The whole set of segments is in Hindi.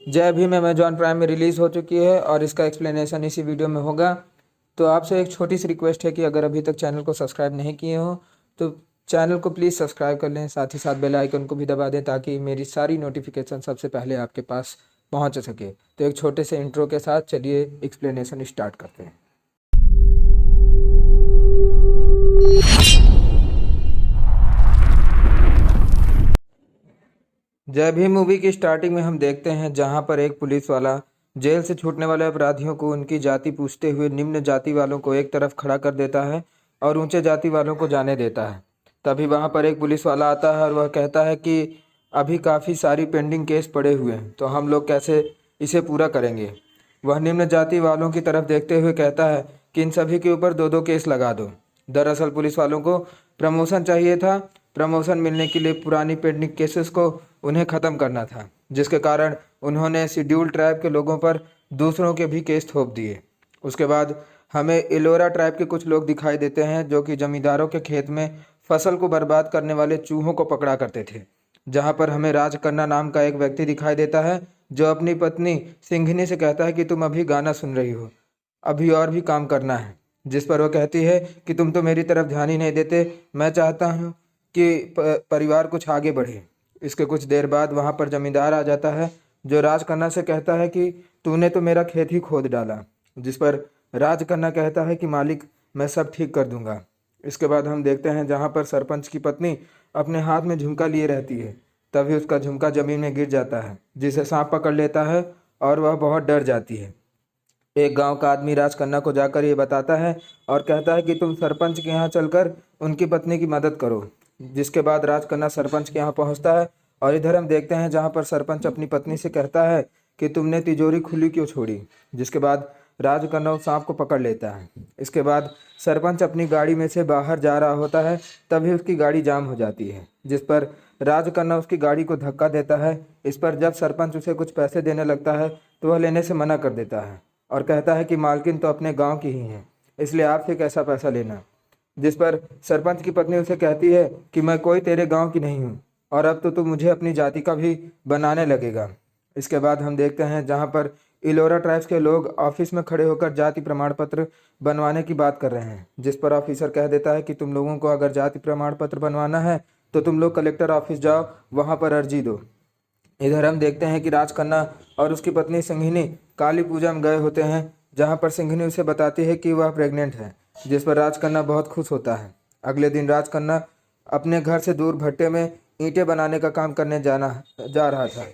जय भीम अमेजॉन प्राइम में रिलीज़ हो चुकी है और इसका एक्सप्लेनेशन इसी वीडियो में होगा। तो आपसे एक छोटी सी रिक्वेस्ट है कि अगर अभी तक चैनल को सब्सक्राइब नहीं किए हो तो चैनल को प्लीज़ सब्सक्राइब कर लें, साथ ही साथ बेल आइकन को भी दबा दें ताकि मेरी सारी नोटिफिकेशन सबसे पहले आपके पास पहुंच सके। तो एक छोटे से इंट्रो के साथ चलिए एक्सप्लेनेशन स्टार्ट करते हैं। जय भीम मूवी की स्टार्टिंग में हम देखते हैं जहां पर एक पुलिस वाला जेल से छूटने वाले अपराधियों को उनकी जाति पूछते हुए निम्न जाति वालों को एक तरफ खड़ा कर देता है और ऊंचे जाति वालों को जाने देता है। तभी वहां पर एक पुलिस वाला आता है और वह कहता है कि अभी काफ़ी सारी पेंडिंग केस पड़े हुए हैं, तो हम लोग कैसे इसे पूरा करेंगे। वह निम्न जाति वालों की तरफ देखते हुए कहता है कि इन सभी के ऊपर 2-2 केस लगा दो। दरअसल पुलिस वालों को प्रमोशन चाहिए था। प्रमोशन मिलने के लिए पुरानी पेंडिंग केसेस को उन्हें ख़त्म करना था, जिसके कारण उन्होंने शेड्यूल ट्राइब के लोगों पर दूसरों के भी केस थोप दिए। उसके बाद हमें एलोरा ट्राइब के कुछ लोग दिखाई देते हैं जो कि जमींदारों के खेत में फसल को बर्बाद करने वाले चूहों को पकड़ा करते थे। जहां पर हमें राजकन्ना नाम का एक व्यक्ति दिखाई देता है जो अपनी पत्नी सिंघनी से कहता है कि तुम अभी गाना सुन रही हो, अभी और भी काम करना है। जिस पर वह कहती है कि तुम तो मेरी तरफ ध्यान ही नहीं देते, मैं चाहता हूँ कि परिवार कुछ आगे बढ़े। इसके कुछ देर बाद वहाँ पर जमींदार आ जाता है जो राजकन्या से कहता है कि तूने तो मेरा खेत ही खोद डाला। जिस पर राजकन्या कहता है कि मालिक मैं सब ठीक कर दूंगा। इसके बाद हम देखते हैं जहाँ पर सरपंच की पत्नी अपने हाथ में झुमका लिए रहती है, तभी उसका झुमका ज़मीन में गिर जाता है जिसे सांप पकड़ लेता है और वह बहुत डर जाती है। एक गांव का आदमी राजकन्या को जाकर ये बताता है और कहता है कि तुम सरपंच के यहाँ चलकर उनकी पत्नी की मदद करो। जिसके बाद राजकन्या सरपंच के यहाँ पहुँचता है और इधर हम देखते हैं जहाँ पर सरपंच अपनी पत्नी से कहता है कि तुमने तिजोरी खुली क्यों छोड़ी। जिसके बाद राजकन्या उस सांप को पकड़ लेता है। इसके बाद सरपंच अपनी गाड़ी में से बाहर जा रहा होता है, तभी उसकी गाड़ी जाम हो जाती है। जिस पर राजकन्या उसकी गाड़ी को धक्का देता है। इस पर जब सरपंच उसे कुछ पैसे देने लगता है तो वह लेने से मना कर देता है और कहता है कि मालकिन तो अपने गाँव की ही है, इसलिए आपसे कैसा पैसा लेना। जिस पर सरपंच की पत्नी उसे कहती है कि मैं कोई तेरे गांव की नहीं हूं और अब तो तू मुझे अपनी जाति का भी बनाने लगेगा। इसके बाद हम देखते हैं जहां पर इलोरा ट्राइब्स के लोग ऑफिस में खड़े होकर जाति प्रमाण पत्र बनवाने की बात कर रहे हैं। जिस पर ऑफिसर कह देता है कि तुम लोगों को अगर जाति प्रमाण पत्र बनवाना है तो तुम लोग कलेक्टर ऑफिस जाओ, वहाँ पर अर्जी दो। इधर हम देखते हैं कि राजकन्या और उसकी पत्नी सिंघनी काली पूजा में गए होते हैं, जहाँ पर सिंघनी उसे बताती है कि वह प्रेग्नेंट है। जिस पर राजकन्या बहुत खुश होता है। अगले दिन राजकन्या अपने घर से दूर भट्टे में ईंटें बनाने का काम करने जा रहा था।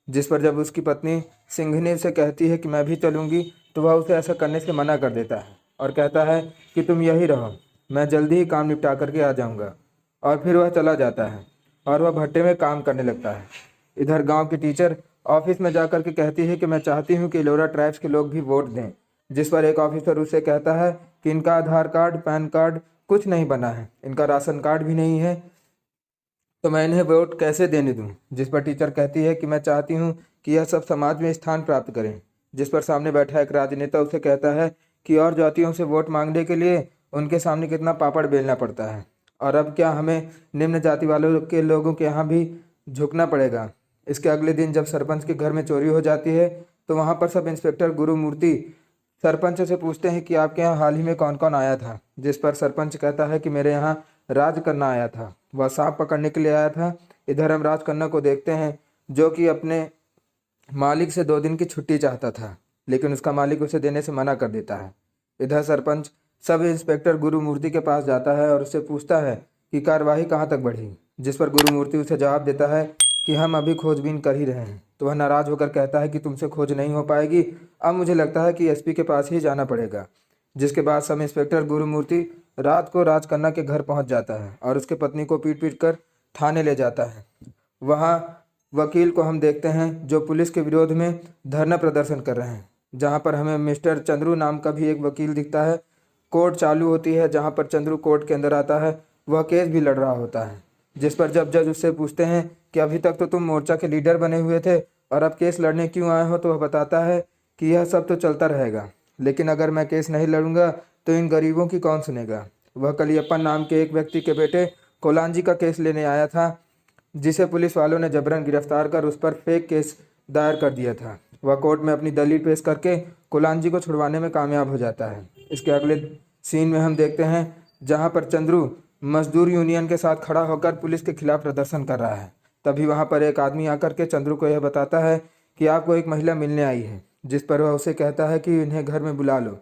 जिस पर जब उसकी पत्नी सिंघनी से कहती है कि मैं भी चलूँगी तो वह उसे ऐसा करने से मना कर देता है और कहता है कि तुम यही रहो, मैं जल्दी ही काम निपटा करके आ जाऊँगा। और फिर वह चला जाता है और वह भट्टे में काम करने लगता है। इधर गाँव की टीचर ऑफिस में जा कर के कहती है कि मैं चाहती हूँ कि एलोरा ट्राइब्स के लोग भी वोट दें। जिस पर एक ऑफिसर उसे कहता है कि इनका आधार कार्ड, पैन कार्ड कुछ नहीं बना है, इनका राशन कार्ड भी नहीं है, तो मैं इन्हें वोट कैसे देने दूं। जिस पर टीचर कहती है कि मैं चाहती हूं कि यह सब समाज में स्थान प्राप्त करें। जिस पर सामने बैठा एक राजनेता उसे कहता है कि और जातियों से वोट मांगने के लिए उनके सामने कितना पापड़ बेलना पड़ता है, और अब क्या हमें निम्न जाति वालों के लोगों के यहाँ भी झुकना पड़ेगा। इसके अगले दिन जब सरपंच के घर में चोरी हो जाती है तो वहाँ पर सब इंस्पेक्टर गुरुमूर्ति सरपंच से पूछते हैं कि आपके यहाँ हाल ही में कौन कौन आया था। जिस पर सरपंच कहता है कि मेरे यहाँ राजकन्या आया था, वह सांप पकड़ने के लिए आया था। इधर हम राजकन्या को देखते हैं जो कि अपने मालिक से 2 दिन की छुट्टी चाहता था, लेकिन उसका मालिक उसे देने से मना कर देता है। इधर सरपंच सब इंस्पेक्टर गुरुमूर्ति के पास जाता है और उससे पूछता है कि कार्यवाही कहाँ तक बढ़ी। जिस पर गुरुमूर्ति उसे जवाब देता है कि हम अभी खोजबीन कर ही रहे हैं। तो वह नाराज होकर कहता है कि तुमसे खोज नहीं हो पाएगी, अब मुझे लगता है कि एसपी के पास ही जाना पड़ेगा। जिसके बाद सब इंस्पेक्टर गुरुमूर्ति रात को राजकन्या के घर पहुंच जाता है और उसके पत्नी को पीट पीट कर थाने ले जाता है। वहां वकील को हम देखते हैं जो पुलिस के विरोध में धरना प्रदर्शन कर रहे हैं, जहां पर हमें मिस्टर चंद्रू नाम का भी एक वकील दिखता है। कोर्ट चालू होती है जहाँ पर चंद्रू कोर्ट के अंदर आता है, वह केस भी लड़ रहा होता है। जिस पर जब जज उससे पूछते हैं कि अभी तक तो तुम मोर्चा के लीडर बने हुए थे और अब केस लड़ने क्यों आए हो, तो वह बताता है कि यह सब तो चलता रहेगा, लेकिन अगर मैं केस नहीं लड़ूंगा तो इन गरीबों की कौन सुनेगा। वह कलियप्पन नाम के एक व्यक्ति के बेटे कोलांजी का केस लेने आया था, जिसे पुलिस वालों ने जबरन गिरफ्तार कर उस पर फेक केस दायर कर दिया था। वह कोर्ट में अपनी दलील पेश करके कुलांजी को छुड़वाने में कामयाब हो जाता है। इसके अगले सीन में हम देखते हैं जहां पर चंद्रू मजदूर यूनियन के साथ खड़ा होकर पुलिस के खिलाफ प्रदर्शन कर रहा है। तभी वहां पर एक आदमी आकर के चंद्रू को यह बताता है कि आपको एक महिला मिलने आई है, जिस पर वह उसे कहता है कि इन्हें घर में बुला लो।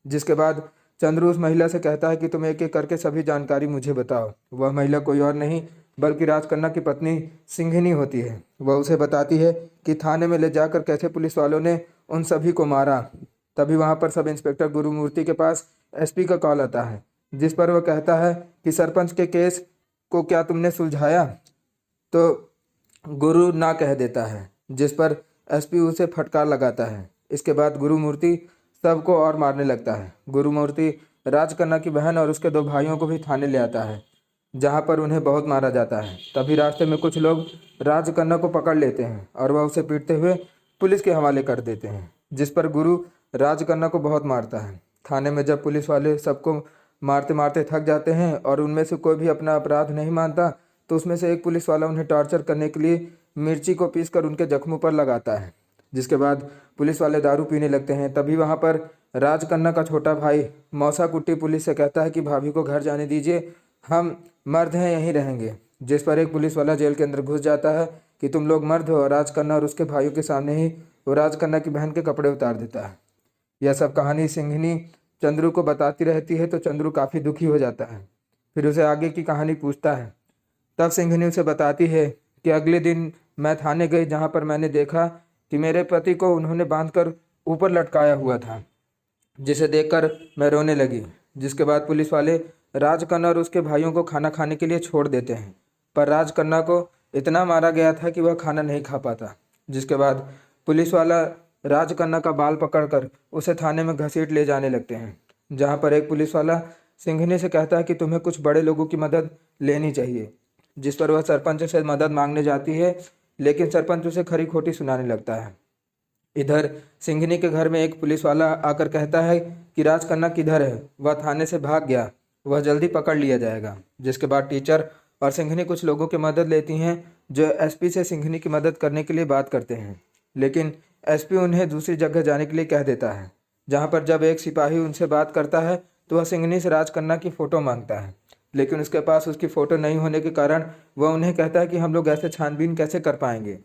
जिसके बाद चंद्रू उस महिला से कहता है कि तुम एक एक करके सभी जानकारी मुझे बताओ। वह महिला कोई और नहीं बल्कि राजकन्या की पत्नी सिंघिनी होती है। वह उसे बताती है कि थाने में ले जाकर कैसे पुलिस वालों ने उन सभी को मारा। तभी वहां पर सब इंस्पेक्टर गुरुमूर्ति के पास एसपी का कॉल आता है, जिस पर वह कहता है कि सरपंच के केस को क्या तुमने सुलझाया? तो गुरु ना कह देता है, जिस पर एसपी उसे फटकार लगाता है। इसके बाद गुरुमूर्ति सबको और मारने लगता है। गुरुमूर्ति राजकन्या की बहन और उसके दो भाइयों को भी थाने ले आता है, जहां पर उन्हें बहुत मारा जाता है। तभी रास्ते में कुछ लोग राजकन्या को पकड़ लेते हैं और वह उसे पीटते हुए पुलिस के हवाले कर देते हैं, जिस पर गुरु राजकन्या को बहुत मारता है। थाने में जब पुलिस वाले सबको मारते मारते थक जाते हैं और उनमें से कोई भी अपना अपराध नहीं मानता, तो उसमें से एक पुलिस वाला उन्हें टॉर्चर करने के लिए मिर्ची को पीसकर उनके जख्मों पर लगाता है। जिसके बाद पुलिस वाले दारू पीने लगते हैं। तभी वहां पर राजकन्या का छोटा भाई मौसा कुट्टी पुलिस से कहता है कि भाभी को घर जाने दीजिए, हम मर्द हैं यहीं रहेंगे। जिस पर एक पुलिस वाला जेल के अंदर घुस जाता है कि तुम लोग मर्द हो। राजकन्या और उसके भाइयों के सामने ही वो राजकन्या की बहन के कपड़े उतार देता है। यह सब कहानी सिंघिनी चंद्रू को बताती रहती है, तो चंद्रू काफ़ी दुखी हो जाता है। फिर उसे आगे की कहानी पूछता है। तब सिंघिनी उसे बताती है कि अगले दिन मैं थाने गई, जहाँ पर मैंने देखा कि मेरे पति को उन्होंने बांधकर ऊपर लटकाया हुआ था, जिसे देखकर मैं रोने लगी। जिसके बाद पुलिस वाले राजकन्या और उसके भाइयों को खाना खाने के लिए छोड़ देते हैं, पर राजकन्या को इतना मारा गया था कि वह खाना नहीं खा पाता। जिसके बाद पुलिस वाला राजकन्या का बाल पकड़कर उसे थाने में घसीट ले जाने लगते हैं, जहां पर एक पुलिस वाला सिंघिनी से कहता है कि तुम्हें कुछ बड़े लोगों की मदद लेनी चाहिए। जिस पर वह सरपंच से मदद मांगने जाती है, लेकिन सरपंच उसे खरी खोटी सुनाने लगता है। इधर सिंघिनी के घर में एक पुलिस वाला आकर कहता है कि राजकन्या किधर है, वह थाने से भाग गया, वह जल्दी पकड़ लिया जाएगा। जिसके बाद टीचर और सिंघिनी कुछ लोगों की मदद लेती हैं, जो एसपी से सिंघिनी की मदद करने के लिए बात करते हैं, लेकिन एसपी उन्हें दूसरी जगह जाने के लिए कह देता है। जहां पर जब एक सिपाही उनसे बात करता है, तो वह सिंघिनी से राजकन्या की फ़ोटो मांगता है, लेकिन उसके पास उसकी फ़ोटो नहीं होने के कारण वह उन्हें कहता है कि हम लोग ऐसे छानबीन कैसे कर पाएंगे।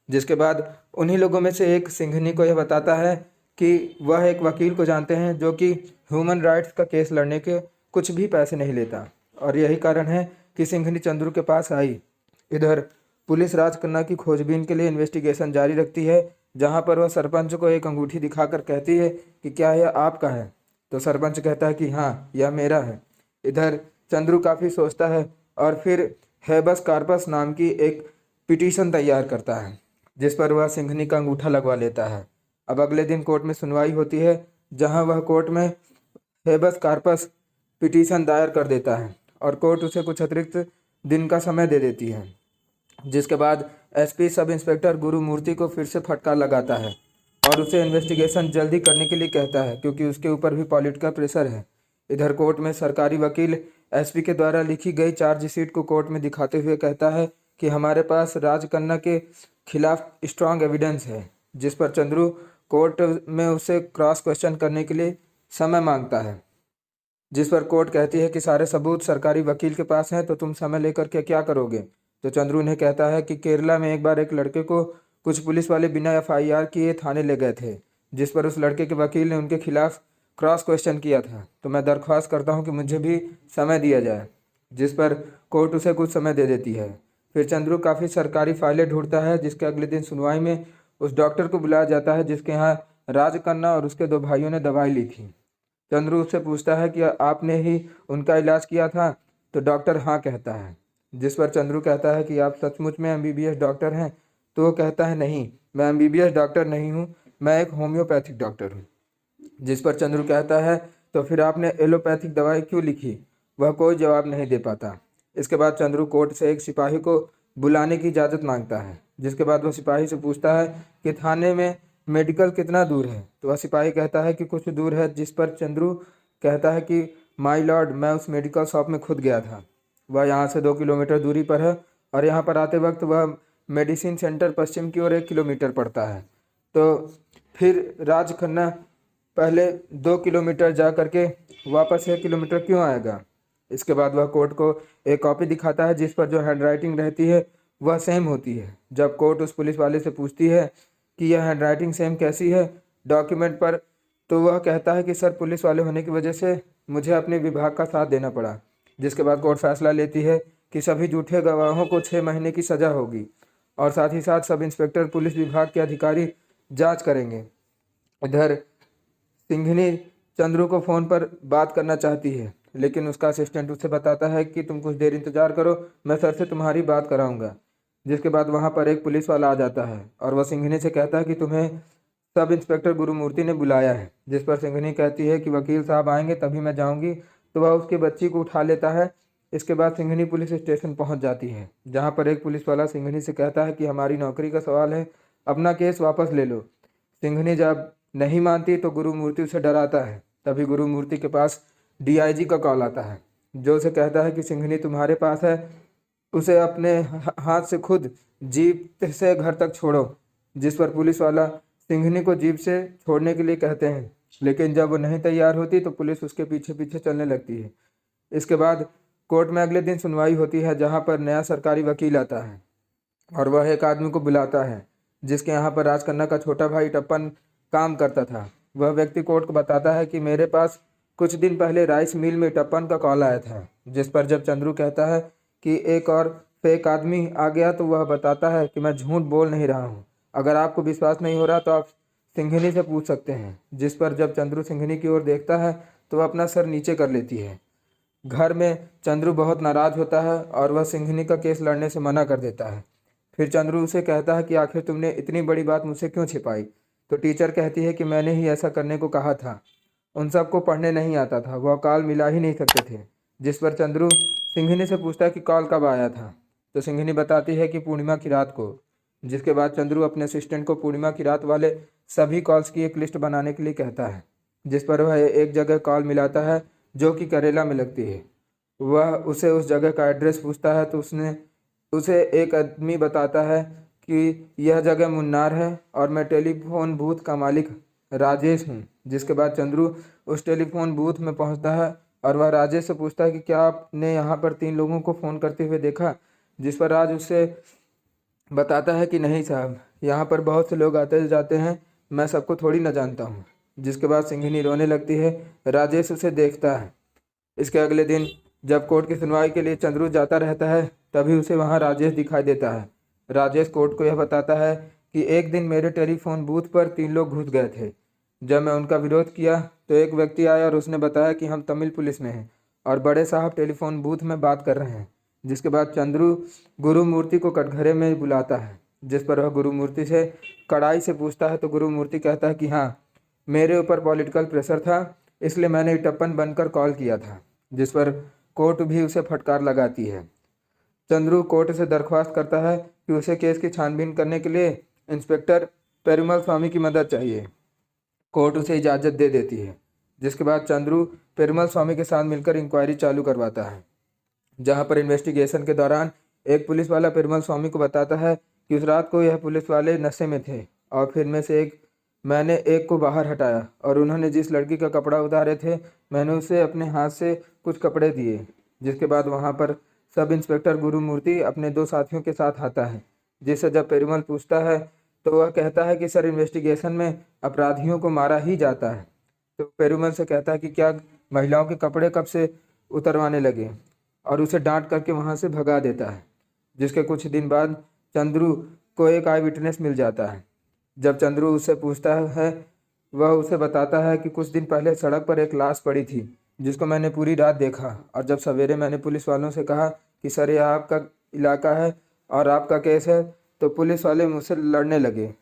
जिसके बाद उन्हीं लोगों में से एक सिंघिनी को यह बताता है कि वह एक वकील को जानते हैं, जो कि ह्यूमन राइट्स का केस लड़ने के कुछ भी पैसे नहीं लेता, और यही कारण है कि सिंघिनी चंद्रू के पास आई। इधर पुलिस राजकन्या की खोजबीन के लिए इन्वेस्टिगेशन जारी रखती है, जहां पर वह सरपंच को एक अंगूठी दिखाकर कहती है कि क्या यह आपका है? तो सरपंच कहता है कि हाँ, यह मेरा है। इधर चंद्रू काफ़ी सोचता है और फिर हेबस कार्पस नाम की एक पिटीशन तैयार करता है, जिस पर वह सिंघिनी का अंगूठा लगवा लेता है। अब अगले दिन कोर्ट में सुनवाई होती है, जहां वह कोर्ट में हेबस कार्पस पिटीशन दायर कर देता है और कोर्ट उसे कुछ अतिरिक्त दिन का समय दे देती है। जिसके बाद एसपी सब इंस्पेक्टर गुरुमूर्ति को फिर से फटकार लगाता है और उसे इन्वेस्टिगेशन जल्दी करने के लिए कहता है, क्योंकि उसके ऊपर भी पॉलिटिकल प्रेशर है। इधर कोर्ट में सरकारी वकील एसपी के द्वारा लिखी गई चार्जशीट को कोर्ट में दिखाते हुए कहता है कि हमारे पास राजकन्या के खिलाफ स्ट्रांग एविडेंस है। जिस पर चंद्रू कोर्ट में उसे क्रॉस क्वेश्चन करने के लिए समय मांगता है, जिस पर कोर्ट कहती है कि सारे सबूत सरकारी वकील के पास हैं, तो तुम समय लेकर के क्या करोगे? तो चंद्रू ने कहता है कि केरला में एक बार एक लड़के को कुछ पुलिस वाले बिना एफआईआर किए थाने ले गए थे, जिस पर उस लड़के के वकील ने उनके खिलाफ क्रॉस क्वेश्चन किया था, तो मैं दरख्वास्त करता हूं कि मुझे भी समय दिया जाए। जिस पर कोर्ट उसे कुछ समय दे देती है। फिर चंद्रू काफ़ी सरकारी फाइलें ढूंढता है, जिसके अगले दिन सुनवाई में उस डॉक्टर को बुलाया जाता है जिसके यहाँ राजकन्या और उसके दो भाइयों ने दवाई ली थी। चंद्रू उससे पूछता है कि आपने ही उनका इलाज किया था? तो डॉक्टर हाँ कहता है। जिस पर चंद्रू कहता है कि आप सचमुच में एमबीबीएस डॉक्टर हैं? तो वो कहता है नहीं, मैं एमबीबीएस डॉक्टर नहीं हूँ, मैं एक होम्योपैथिक डॉक्टर हूँ। जिस पर चंद्रू कहता है तो फिर आपने एलोपैथिक दवाई क्यों लिखी? वह कोई जवाब नहीं दे पाता। इसके बाद चंद्रू कोर्ट से एक सिपाही को बुलाने की इजाज़त मांगता है, जिसके बाद वह सिपाही से पूछता है कि थाने में मेडिकल कितना दूर है? तो वह सिपाही कहता है कि कुछ दूर है। जिस पर चंद्रू कहता है कि माय लॉर्ड, मैं उस मेडिकल शॉप में खुद गया था, वह यहाँ से 2 किलोमीटर दूरी पर है, और यहाँ पर आते वक्त वह मेडिसिन सेंटर पश्चिम की ओर 1 किलोमीटर पड़ता है। तो फिर राज खन्ना पहले 2 किलोमीटर जा करके वापस 1 किलोमीटर क्यों आएगा? इसके बाद वह कोर्ट को एक कॉपी दिखाता है जिस पर जो हैंडराइटिंग रहती है वह सेम होती है। जब कोर्ट उस पुलिस वाले से पूछती है कि यह हैंडराइटिंग सेम कैसी है डॉक्यूमेंट पर, तो वह कहता है कि सर, पुलिस वाले होने की वजह से मुझे अपने विभाग का साथ देना पड़ा। जिसके बाद कोर्ट फैसला लेती है कि सभी झूठे गवाहों को 6 महीने की सज़ा होगी और साथ ही साथ सब इंस्पेक्टर पुलिस विभाग के अधिकारी जांच करेंगे। इधर सिंघनी चंद्रू को फ़ोन पर बात करना चाहती है, लेकिन उसका असिस्टेंट उसे बताता है कि तुम कुछ देर इंतज़ार करो, मैं सर से तुम्हारी बात कराऊंगा। जिसके बाद वहां पर एक पुलिस वाला आ जाता है और वह सिंघनी से कहता है कि तुम्हें सब इंस्पेक्टर गुरुमूर्ति ने बुलाया है। जिस पर सिंघनी कहती है कि वकील साहब आएंगे तभी मैं जाऊंगी। तो वह उसके बच्ची को उठा लेता है। इसके बाद सिंघनी पुलिस स्टेशन पहुंच जाती है, जहां पर एक पुलिस वाला सिंघनी से कहता है कि हमारी नौकरी का सवाल है, अपना केस वापस ले लो। सिंघनी जब नहीं मानती तो गुरुमूर्ति उसे डराता है। तभी गुरुमूर्ति के पास डीआईजी का कॉल आता है, जो उसे कहता है कि सिंघनी तुम्हारे पास है, उसे अपने हाथ से खुद जीप से घर तक छोड़ो। जिस पर पुलिस वाला सिंघनी को जीप से छोड़ने के लिए कहते हैं, लेकिन जब वो नहीं तैयार होती तो पुलिस उसके पीछे पीछे चलने लगती है। इसके बाद कोर्ट में अगले दिन सुनवाई होती है, जहां पर नया सरकारी वकील आता है और वह एक आदमी को बुलाता है जिसके यहाँ पर राजकन्ना का छोटा भाई टप्पन काम करता था। वह व्यक्ति कोर्ट को बताता है कि मेरे पास कुछ दिन पहले राइस मिल में टप्पन का कॉल आया था। जिस पर जब चंद्रू कहता है कि एक और फेक आदमी आ गया, तो वह बताता है कि मैं झूठ बोल नहीं रहा हूँ, अगर आपको विश्वास नहीं हो रहा तो आप सिंघनी से पूछ सकते हैं। जिस पर जब चंद्रू सिंघनी की ओर देखता है तो वह अपना सर नीचे कर लेती है। घर में चंद्रू बहुत नाराज होता है और वह सिंघनी का केस लड़ने से मना कर देता है। फिर चंद्रू उसे कहता है कि आखिर तुमने इतनी बड़ी बात मुझसे क्यों छिपाई? तो टीचर कहती है कि मैंने ही ऐसा करने को कहा था, उन सबको पढ़ने नहीं आता था, वह कॉल मिला ही नहीं सकते थे। जिस पर चंद्रू सिंघनी से पूछता है कि कॉल कब आया था? तो सिंघनी बताती है कि पूर्णिमा की रात को। जिसके बाद चंद्रू अपने असिस्टेंट को पूर्णिमा की रात वाले सभी कॉल्स की एक लिस्ट बनाने के लिए कहता है। जिस पर वह एक जगह कॉल मिलाता है जो कि करेला में लगती है। वह उसे उस जगह का एड्रेस पूछता है तो उसे एक आदमी बताता है कि यह जगह मुन्नार है और मैं टेलीफोन बूथ का मालिक राजेश हूँ। जिसके बाद चंद्रू उस टेलीफोन बूथ में पहुँचता है और वह राजेश से पूछता है कि क्या आपने यहाँ पर 3 लोगों को फ़ोन करते हुए देखा? जिस पर राज उससे बताता है कि नहीं साहब, यहाँ पर बहुत से लोग आते जाते हैं, मैं सबको थोड़ी ना जानता हूँ। जिसके बाद सिंघनी रोने लगती है। राजेश उसे देखता है। इसके अगले दिन जब कोर्ट की सुनवाई के लिए चंद्रू जाता रहता है, तभी उसे वहाँ राजेश दिखाई देता है। राजेश कोर्ट को यह बताता है कि एक दिन मेरे टेलीफोन बूथ पर 3 लोग घुस गए थे। जब मैं उनका विरोध किया तो एक व्यक्ति आया और उसने बताया कि हम तमिल पुलिस में हैं और बड़े साहब टेलीफोन बूथ में बात कर रहे हैं। जिसके बाद चंद्रू गुरुमूर्ति को कटघरे में बुलाता है। जिस पर वह गुरुमूर्ति से कड़ाई से पूछता है तो गुरुमूर्ति कहता है कि हाँ, मेरे ऊपर पॉलिटिकल प्रेशर था, इसलिए मैंने टप्पन बनकर कॉल किया था। जिस पर कोर्ट भी उसे फटकार लगाती है। चंद्रू कोर्ट से दरख्वास्त करता है कि उसे केस की छानबीन करने के लिए इंस्पेक्टर पेरुमल स्वामी की मदद चाहिए। कोर्ट उसे इजाज़त दे देती है। जिसके बाद चंद्रू पेरुमल स्वामी के साथ मिलकर इंक्वायरी चालू करवाता है, जहां पर इन्वेस्टिगेशन के दौरान एक पुलिस वाला पेरुमल स्वामी को बताता है कि उस रात को यह पुलिस वाले नशे में थे और फिर में से मैंने एक को बाहर हटाया और उन्होंने जिस लड़की का कपड़ा उतारे थे मैंने उसे अपने हाथ से कुछ कपड़े दिए। जिसके बाद वहां पर सब इंस्पेक्टर गुरुमूर्ति अपने 2 साथियों के साथ आता है, जिससे जब पेरुमल पूछता है तो वह कहता है कि सर, इन्वेस्टिगेशन में अपराधियों को मारा ही जाता है। तो पेरुमल से कहता है कि क्या महिलाओं के कपड़े कब से उतरवाने लगे, और उसे डांट करके वहां से भगा देता है। जिसके कुछ दिन बाद चंद्रू को एक आई विटनेस मिल जाता है। जब चंद्रू उससे पूछता है, वह उसे बताता है कि कुछ दिन पहले सड़क पर एक लाश पड़ी थी जिसको मैंने पूरी रात देखा, और जब सवेरे मैंने पुलिस वालों से कहा कि सर, यह आपका इलाका है और आपका केस है, तो पुलिस वाले मुझसे लड़ने लगे।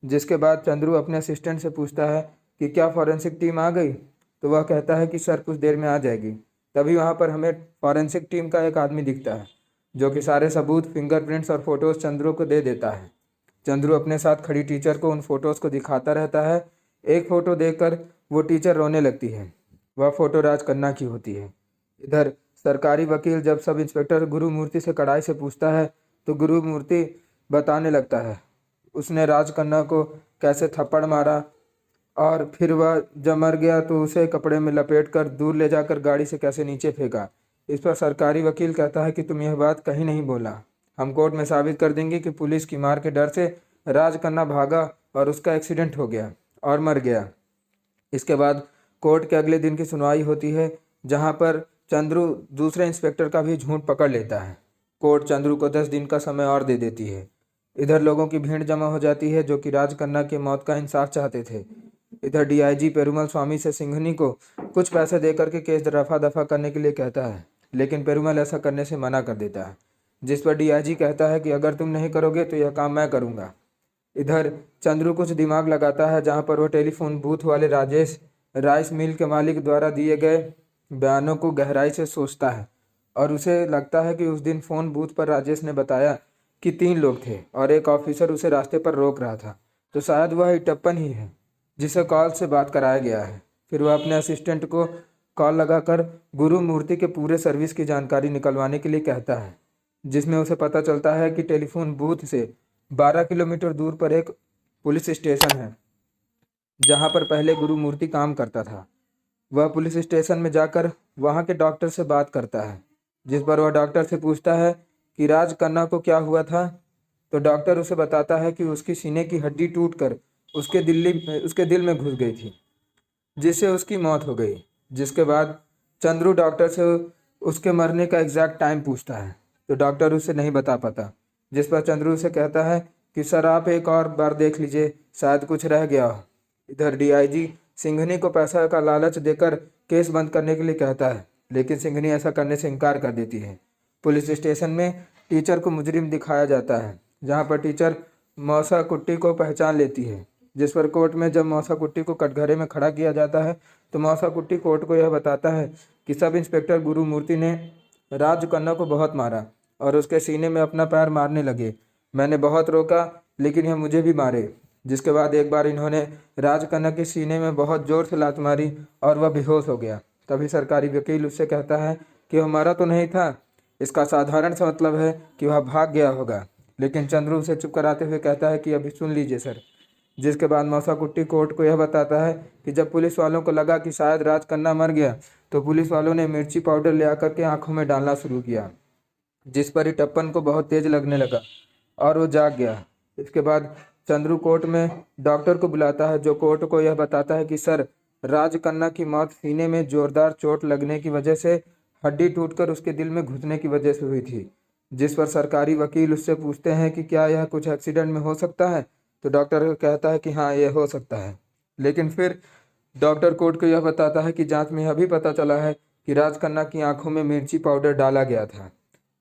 जिसके बाद चंद्रू अपने असिस्टेंट से पूछता है कि क्या फॉरेंसिक टीम आ गई? तो वह कहता है कि सर, कुछ देर में आ जाएगी। तभी वहाँ पर हमें फॉरेंसिक टीम का एक आदमी दिखता है जो कि सारे सबूत, फिंगरप्रिंट्स और फोटोज़ चंद्रू को दे देता है। चंद्रू अपने साथ खड़ी टीचर को उन फोटोज़ को दिखाता रहता है। एक फ़ोटो देखकर वो टीचर रोने लगती है। वह फ़ोटो राजकन्ना की होती है। इधर सरकारी वकील जब सब इंस्पेक्टर गुरुमूर्ति से कड़ाई से पूछता है तो गुरुमूर्ति बताने लगता है उसने राजकन्या को कैसे थप्पड़ मारा, और फिर वह जब मर गया तो उसे कपड़े में लपेटकर दूर ले जाकर गाड़ी से कैसे नीचे फेंका। इस पर सरकारी वकील कहता है कि तुम यह बात कहीं नहीं बोला, हम कोर्ट में साबित कर देंगे कि पुलिस की मार के डर से राजकन्या भागा और उसका एक्सीडेंट हो गया और मर गया। इसके बाद कोर्ट के अगले दिन की सुनवाई होती है, जहां पर चंद्रू दूसरे इंस्पेक्टर का भी झूठ पकड़ लेता है। कोर्ट चंद्रू को 10 दिन का समय और दे देती है। इधर लोगों की भीड़ जमा हो जाती है जो कि राजकन्या की मौत का इंसाफ चाहते थे। इधर डीआईजी पेरुमल स्वामी से सिंघनी को कुछ पैसे देकर के केस रफा दफा करने के लिए कहता है, लेकिन पेरुमल ऐसा करने से मना कर देता है, जिस पर डीआईजी कहता है कि अगर तुम नहीं करोगे तो यह काम मैं करूंगा। इधर चंद्रू कुछ दिमाग लगाता है, जहां पर वह टेलीफोन बूथ वाले राजेश राइस मिल के मालिक द्वारा दिए गए बयानों को गहराई से सोचता है, और उसे लगता है कि उस दिन फ़ोन बूथ पर राजेश ने बताया कि 3 लोग थे और एक ऑफिसर उसे रास्ते पर रोक रहा था, तो शायद वह इटप्पन ही है जिसे कॉल से बात कराया गया है। फिर वह अपने असिस्टेंट को कॉल लगाकर गुरु मूर्ति के पूरे सर्विस की जानकारी निकलवाने के लिए कहता है, जिसमें उसे पता चलता है कि टेलीफोन बूथ से 12 किलोमीटर दूर पर एक पुलिस स्टेशन है, जहां पर पहले गुरु मूर्ति काम करता था। वह पुलिस स्टेशन में जाकर वहां के डॉक्टर से बात करता है, जिस पर वह डॉक्टर से पूछता है कि राजकन्या को क्या हुआ था। तो डॉक्टर उसे बताता है कि उसकी सीने की हड्डी टूटकर उसके दिल में घुस गई थी, जिससे उसकी मौत हो गई। जिसके बाद चंद्रू डॉक्टर से उसके मरने का एग्जैक्ट टाइम पूछता है, तो डॉक्टर उसे नहीं बता पाता, जिस पर चंद्रू उसे कहता है कि सर आप एक और बार देख लीजिए, शायद कुछ रह गया हो। इधर डीआईजी सिंघनी को पैसा का लालच देकर केस बंद करने के लिए कहता है, लेकिन सिंघनी ऐसा करने से इनकार कर देती है। पुलिस स्टेशन में टीचर को मुजरिम दिखाया जाता है, जहां पर टीचर मौसा कुट्टी को पहचान लेती है, जिस पर कोर्ट में जब मौसा कुट्टी को कटघरे में खड़ा किया जाता है तो मौसा कुट्टी कोर्ट को यह बताता है कि सब इंस्पेक्टर गुरु मूर्ति ने राजकन्या को बहुत मारा और उसके सीने में अपना पैर मारने लगे। मैंने बहुत रोका लेकिन यह मुझे भी मारे। जिसके बाद एक बार इन्होंने राजकन्या के सीने में बहुत जोर से लात मारी और वह बेहोश हो गया। तभी सरकारी वकील उससे कहता है कि वह मरा तो नहीं था, इसका साधारण सा मतलब है कि वह भाग गया होगा। लेकिन चंद्रू उसे चुप कराते हुए कहता है कि अभी सुन लीजिए सर। जिसके बाद मौसा कुट्टी कोर्ट को यह बताता है कि जब पुलिस वालों को लगा कि शायद राजकन्या मर गया तो पुलिस वालों ने मिर्ची पाउडर ले आकर के आंखों में डालना शुरू किया, जिस पर इटप्पन को बहुत तेज लगने लगा और वो जाग गया। इसके बाद चंद्रू कोर्ट में डॉक्टर को बुलाता है, जो कोर्ट को यह बताता है कि सर राजकन्या की मौत सीने में जोरदार चोट लगने की वजह से हड्डी टूटकर उसके दिल में घुसने की वजह से हुई थी। जिस पर सरकारी वकील उससे पूछते हैं कि क्या यह कुछ एक्सीडेंट में हो सकता है, तो डॉक्टर कहता है कि हाँ ये हो सकता है। लेकिन फिर डॉक्टर कोर्ट को यह बताता है कि जांच में यह भी पता चला है कि राजकन्या की आंखों में मिर्ची पाउडर डाला गया था,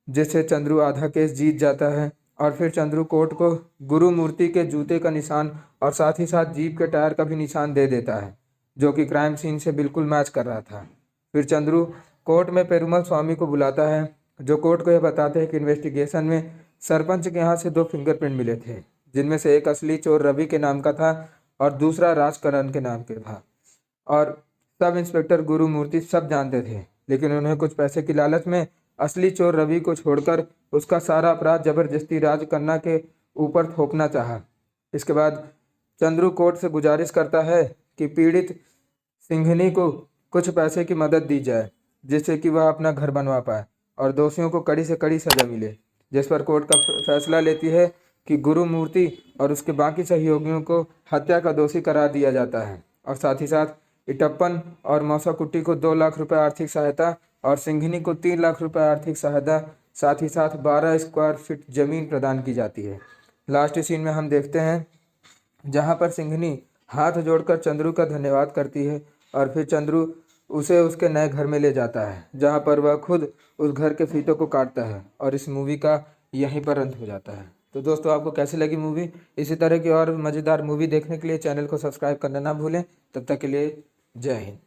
जिससे चंद्रू आधा केस जीत जाता है। और फिर चंद्रू कोर्ट को गुरु मूर्ति के जूते का निशान और साथ ही साथ जीप के टायर का भी निशान दे देता है, जो कि क्राइम सीन से बिल्कुल मैच कर रहा था। फिर चंद्रू कोर्ट में पेरुमल स्वामी को बुलाता है, जो कोर्ट को यह बताते हैं कि इन्वेस्टिगेशन में सरपंच के यहाँ से 2 फिंगरप्रिंट मिले थे, जिनमें से एक असली चोर रवि के नाम का था और दूसरा राजकरण के नाम के था। और सब इंस्पेक्टर गुरु मूर्ति सब जानते थे, लेकिन उन्हें कुछ पैसे की लालच में असली चोर रवि को छोड़कर उसका सारा अपराध जबरदस्ती राजकन्या के ऊपर थोपना चाहा। इसके बाद चंद्रू कोर्ट से गुजारिश करता है कि पीड़ित सिंघनी को कुछ पैसे की मदद दी जाए, जिससे कि वह अपना घर बनवा पाए और दोषियों को कड़ी से कड़ी सजा मिले। जिस पर कोर्ट का फैसला लेती है कि गुरु मूर्ति और उसके बाकी सहयोगियों को हत्या का दोषी करार दिया जाता है, और साथ ही साथ इटप्पन और मौसा कुट्टी को 2 लाख रुपए आर्थिक सहायता और सिंघनी को 3 लाख रुपए आर्थिक सहायता, साथ ही साथ 12 स्क्वायर फीट जमीन प्रदान की जाती है। लास्ट सीन में हम देखते हैं जहां पर सिंघनी हाथ जोड़कर चंद्रू का धन्यवाद करती है, और फिर चंद्रू उसे उसके नए घर में ले जाता है, जहां पर वह खुद उस घर के फीतों को काटता है। और इस मूवी का यहीं पर अंत हो जाता है। तो दोस्तों आपको कैसी लगी मूवी? इसी तरह की और मज़ेदार मूवी देखने के लिए चैनल को सब्सक्राइब करना ना भूलें। तब तक के लिए जय हिंद।